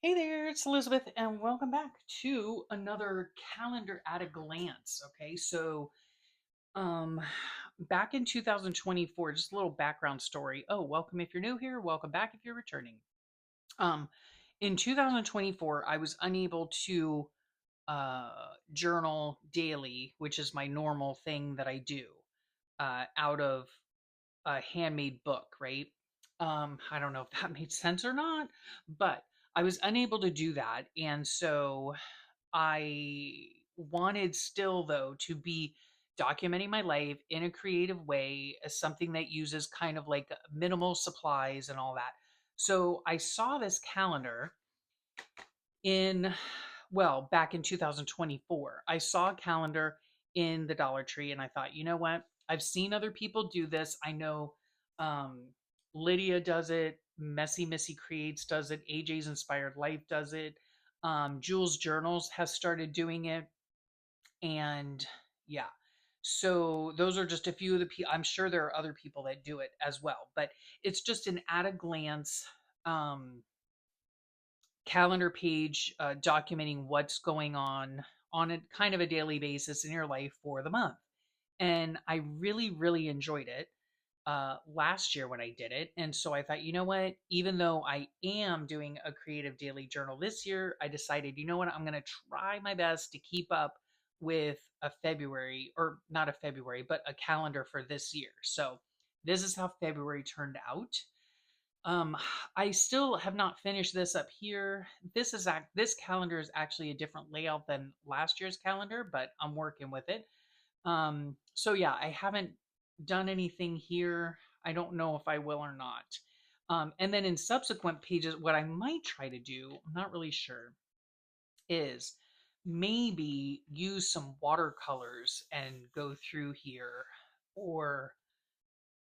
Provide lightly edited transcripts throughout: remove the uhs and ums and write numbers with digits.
Hey there, it's Elizabeth, and welcome back to another calendar at a glance. Okay, um, back in 2024, just a little background story. Oh, welcome if you're new here, welcome back if you're returning. Um, in 2024, I was unable to journal daily, which is my normal thing that I do, out of a handmade book, right? I don't know if that made sense or not, but I was unable to do that. And so I wanted still, though, to be documenting my life in a creative way as something that uses kind of like minimal supplies and all that. So I saw this calendar in, well, back in 2024. I saw a calendar in the Dollar Tree and I thought, you know what? I've seen other people do this. I know um, Lydia does it, Messy Missy Creates does it, AJ's Inspired Life does it, Jules Journals has started doing it. And yeah, so those are just a few of the people. I'm sure there are other people that do it as well, but it's just an at a glance calendar page documenting what's going on a kind of a daily basis in your life for the month. And I really, really enjoyed it last year when I did it. And so I thought, you know what? Even though I am doing a creative daily journal this year, I decided, you know what? I'm going to try my best to keep up with a February, or not a February, but a calendar for this year. So this is how February turned out. Um, I still have not finished this up here. This calendar is actually a different layout than last year's calendar, but I'm working with it. So yeah, I haven't done anything here. I don't know if I will or not. And then in subsequent pages, what I might try to do, I'm not really sure, is maybe use some watercolors and go through here, or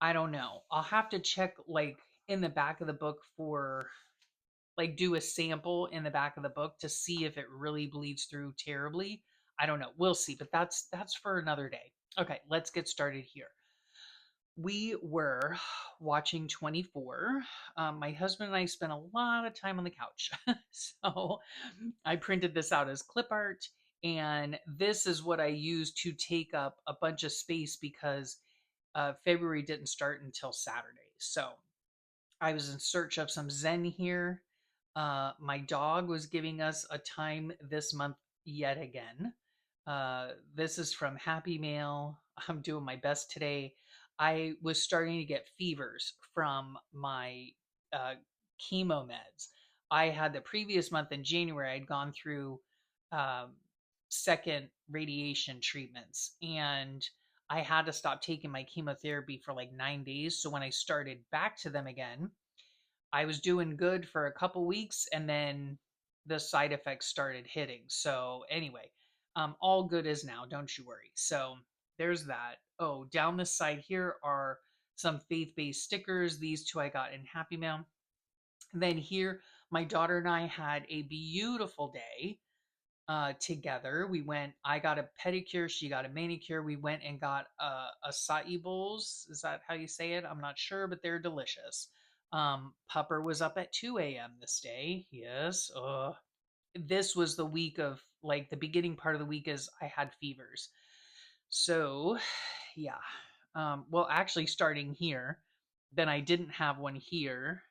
I don't know. I'll have to check like in the back of the book for like do a sample in the back of the book to see if it really bleeds through terribly. I don't know. We'll see, but that's for another day. Okay, let's get started here. We were watching 24. My husband and I spent a lot of time on the couch. So I printed this out as clip art, and this is what I used to take up a bunch of space because February didn't start until Saturday. So I was in search of some Zen here. My dog was giving us a time this month yet again. This is from Happy Mail. I'm doing my best today. I was starting to get fevers from my uh, chemo meds. I had the previous month in January, I'd gone through um, second radiation treatments, and I had to stop taking my chemotherapy for like 9 days. So when I started back to them again, I was doing good for a couple weeks and then the side effects started hitting. So anyway, all good is now, don't you worry. So there's that. Oh, down this side here are some faith-based stickers. These two I got in Happy Mail. And then here, my daughter and I had a beautiful day together. I got a pedicure, she got a manicure. We went and got acai bowls. Is that how you say it? I'm not sure, but they're delicious. Pupper was up at 2 a.m. this day. Yes. This was the week of like the beginning part of the week is I had fevers. So, yeah. Well, actually, starting here, then I didn't have one here.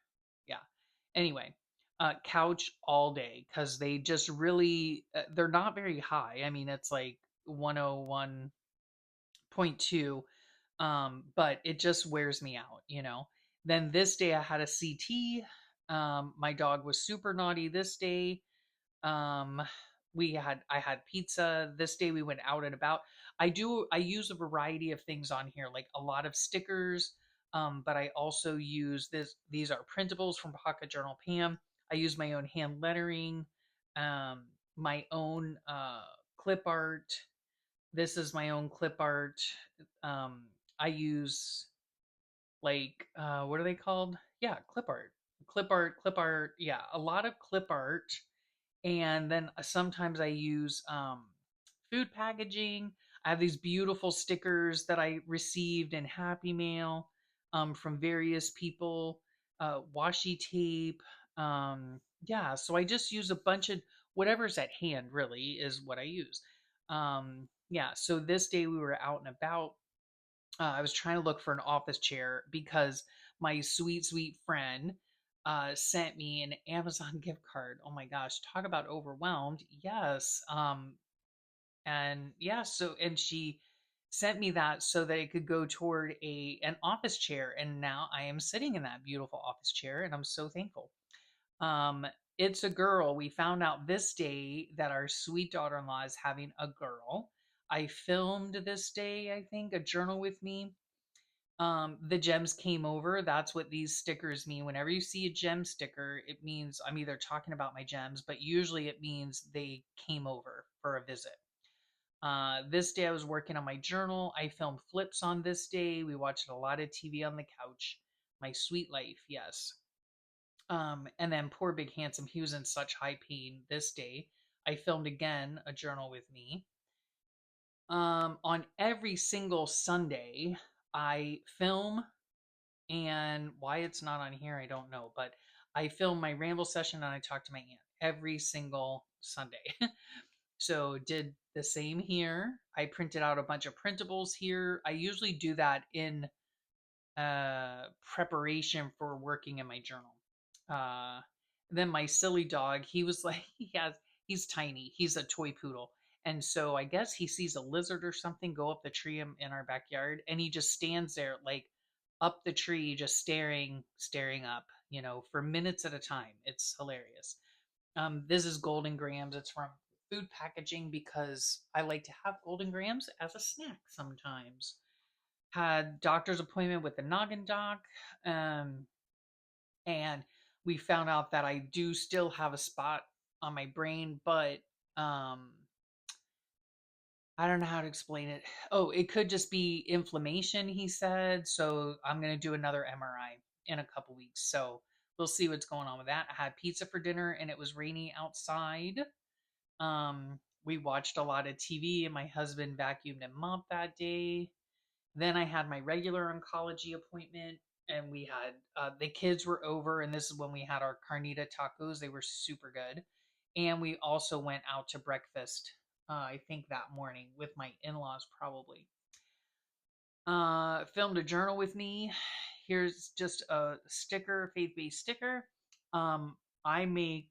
Yeah. Anyway, couch all day because they just really they're not very high. I mean, it's like 101.2, but it just wears me out, you know. Then this day I had a CT. My dog was super naughty this day. Um, I had pizza. This day we went out and about. I use a variety of things on here, like a lot of stickers. But I also use these are printables from Pocket Journal Pam. I use my own hand lettering, um, my own clip art. This is my own clip art. Um, I use like what are they called? Yeah, clip art. Clip art, clip art. Yeah, a lot of clip art, and then sometimes I use food packaging. I have these beautiful stickers that I received in Happy Mail from various people, washi tape. Yeah, so I just use a bunch of whatever's at hand, really, is what I use. Yeah, so this day we were out and about. I was trying to look for an office chair because my sweet, sweet friend sent me an Amazon gift card. Oh my gosh, talk about overwhelmed. Yes. And yeah, so and she sent me that so that it could go toward a an office chair, and now I am sitting in that beautiful office chair, and I'm so thankful. Um, it's a girl. We found out this day that our sweet daughter-in-law is having a girl. I filmed this day, I think, a journal with me. The gems came over. That's what these stickers mean. Whenever you see a gem sticker, it means I'm either talking about my gems, but usually it means they came over for a visit. This day I was working on my journal. I filmed flips on this day. We watched a lot of TV on the couch. My sweet life, yes. And then poor big handsome, he was in such high pain this day. I filmed again a journal with me. On every single Sunday, I film, and why it's not on here, I don't know, but I film my ramble session and I talk to my aunt every single Sunday. So did the same here. I printed out a bunch of printables here. I usually do that in preparation for working in my journal. Uh, then my silly dog, he was like, he's tiny. He's a toy poodle. And so I guess he sees a lizard or something go up the tree in our backyard, and he just stands there like up the tree, just staring up, for minutes at a time. It's hilarious. This is Golden Grams. It's from food packaging because I like to have Golden Grams as a snack sometimes. Had doctor's appointment with the noggin doc, um, and we found out that I do still have a spot on my brain, but um, I don't know how to explain it. Oh, it could just be inflammation, he said. So I'm gonna do another MRI in a couple weeks. So we'll see what's going on with that. I had pizza for dinner, and it was rainy outside. We watched a lot of TV, and my husband vacuumed and mopped that day. Then I had my regular oncology appointment, and we had the kids were over, and this is when we had our carnita tacos. They were super good, and we also went out to breakfast. I think that morning with my in-laws, probably. Filmed a journal with me. Here's just a sticker, faith-based sticker. Um, I make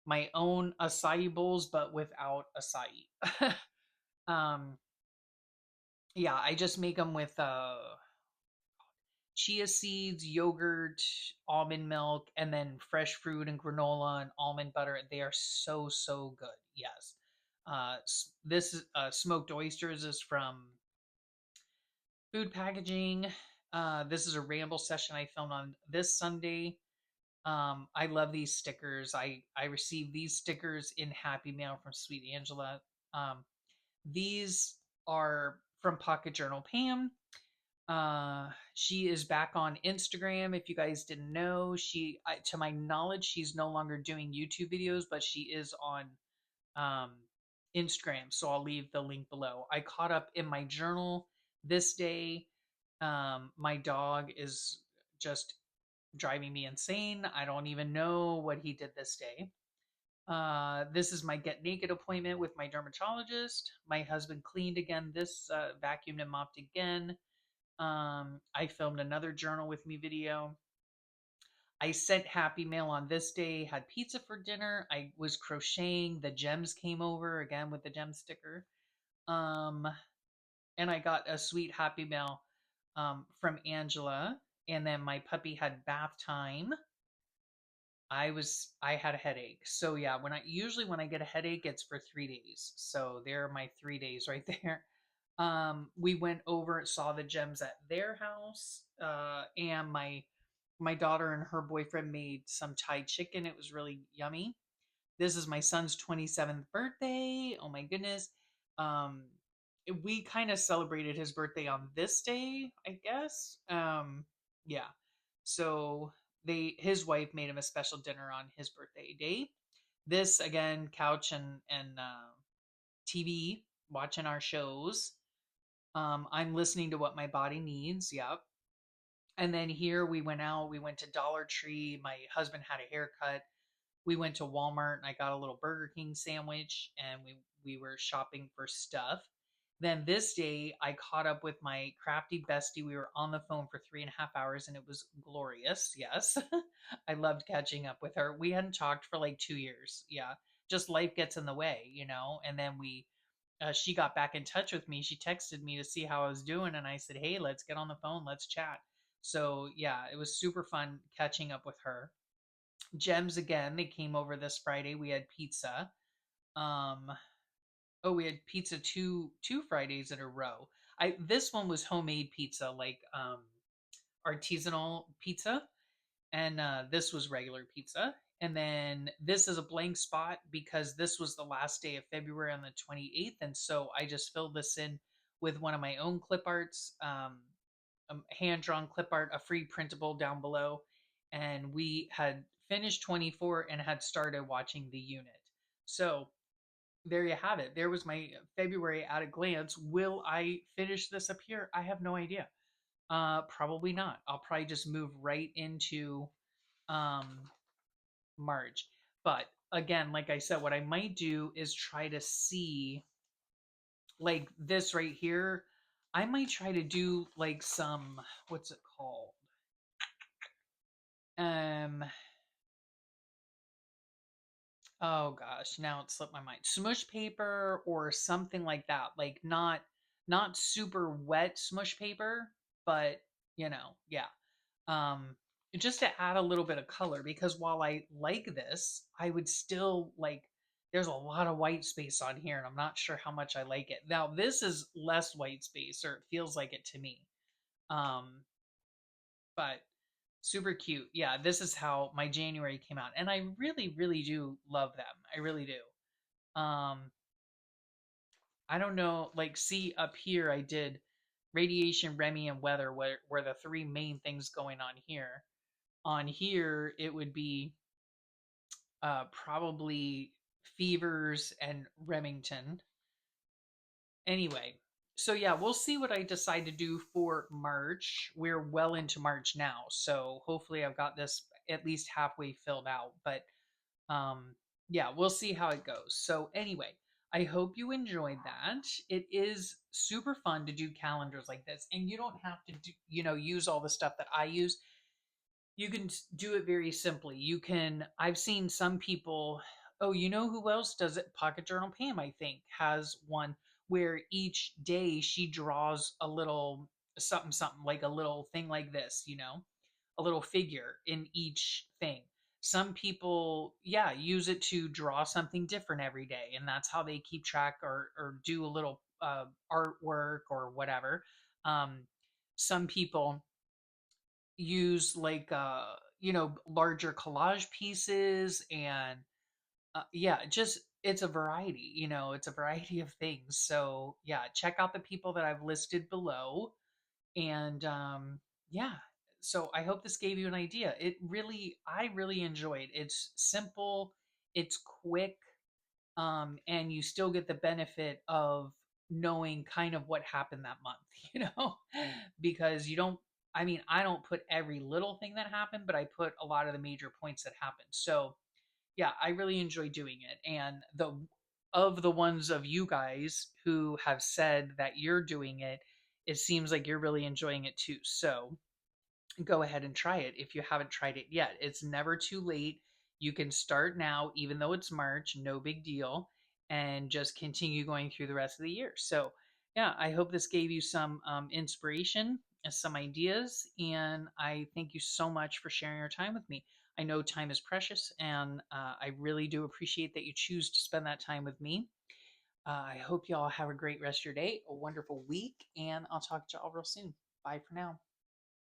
my own acai bowls, but without acai. um, yeah, I just make them with chia seeds, yogurt, almond milk, and then fresh fruit and granola and almond butter. They are so, so good. Yes. This is smoked oysters is from food packaging. This is a ramble session I filmed on this Sunday. I love these stickers. I received these stickers in Happy Mail from Sweet Angela. Um, these are from Pocket Journal Pam. She is back on Instagram. If you guys didn't know, to my knowledge, she's no longer doing YouTube videos, but she is on um, Instagram. So I'll leave the link below. I caught up in my journal this day. My dog is just driving me insane. I don't even know what he did this day. This is my get naked appointment with my dermatologist. My husband cleaned again this vacuumed and mopped again. I filmed another journal with me video. I sent Happy Mail on this day, had pizza for dinner. I was crocheting. The gems came over again with the gem sticker. Um, and I got a sweet Happy Mail from Angela. And then my puppy had bath time. I had a headache. So yeah, when I get a headache, it's for 3 days. So there are my 3 days right there. We went over and saw the gems at their house. And my daughter and her boyfriend made some Thai chicken. It was really yummy. This is my son's 27th birthday. Oh my goodness. Um, we kind of celebrated his birthday on this day, I guess. Yeah. So his wife made him a special dinner on his birthday day. This again, couch and TV, watching our shows. I'm listening to what my body needs. Yep. And then here we went out, we went to Dollar Tree. My husband had a haircut. We went to Walmart and I got a little Burger King sandwich and we were shopping for stuff. Then this day I caught up with my crafty bestie. We were on the phone for 3.5 hours and it was glorious. Yes. I loved catching up with her. We hadn't talked for like 2 years. Yeah. Just life gets in the way, you know? And then she got back in touch with me. She texted me to see how I was doing. And I said, hey, let's get on the phone. Let's chat. So yeah, it was super fun catching up with her. Gems again. They came over this Friday. We had pizza. Um, oh, we had pizza two Fridays in a row. I This one was homemade pizza, like artisanal pizza, and this was regular pizza. And then this is a blank spot because this was the last day of February on the 28th, and so I just filled this in with one of my own clip arts, hand drawn clip art, a free printable down below, and we had finished 24 and had started watching the unit. So there you have it. There was my February at a glance. Will I finish this up here? I have no idea. Probably not. I'll probably just move right into um March. But again, like I said, what I might do is try to see like this right here. I might try to do like some, what's it called? Um oh gosh, now it slipped my mind. Smush paper or something like that. Like not super wet smush paper, but yeah. Um just to add a little bit of color because while I like this, I would still like there's a lot of white space on here and I'm not sure how much I like it. Now this is less white space or it feels like it to me. Um but super cute. Yeah, this is how my January came out and I really really do love them. I really do. I don't know, like see up here I did radiation, Remy, and weather were the three main things going on here. On here it would be probably fevers and Remington. Anyway, so yeah, we'll see what I decide to do for March. We're well into March now, so hopefully I've got this at least halfway filled out. But yeah, we'll see how it goes. So anyway, I hope you enjoyed that. It is super fun to do calendars like this, and you don't have to do, use all the stuff that I use. You can do it very simply. I've seen some people, oh, you know who else does it? Pocket Journal Pam, I think, has one where each day she draws a little something, something like a little thing like this, a little figure in each thing. Some people, yeah, use it to draw something different every day, and that's how they keep track or do a little artwork or whatever. Um, some people use like larger collage pieces and yeah, just it's a variety, it's a variety of things. So yeah, check out the people that I've listed below. And yeah, so I hope this gave you an idea. I really enjoyed. It's simple, it's quick, and you still get the benefit of knowing kind of what happened that month, you know, because you don't. I mean, I don't put every little thing that happened, but I put a lot of the major points that happened. So yeah, I really enjoy doing it. And the ones of you guys who have said that you're doing it, it seems like you're really enjoying it too. So go ahead and try it if you haven't tried it yet. It's never too late. You can start now, even though it's March, no big deal, and just continue going through the rest of the year. So, yeah, I hope this gave you some inspiration and some ideas. And I thank you so much for sharing your time with me. I know time is precious, and I really do appreciate that you choose to spend that time with me. I hope you all have a great rest of your day, a wonderful week, and I'll talk to you all real soon. Bye for now.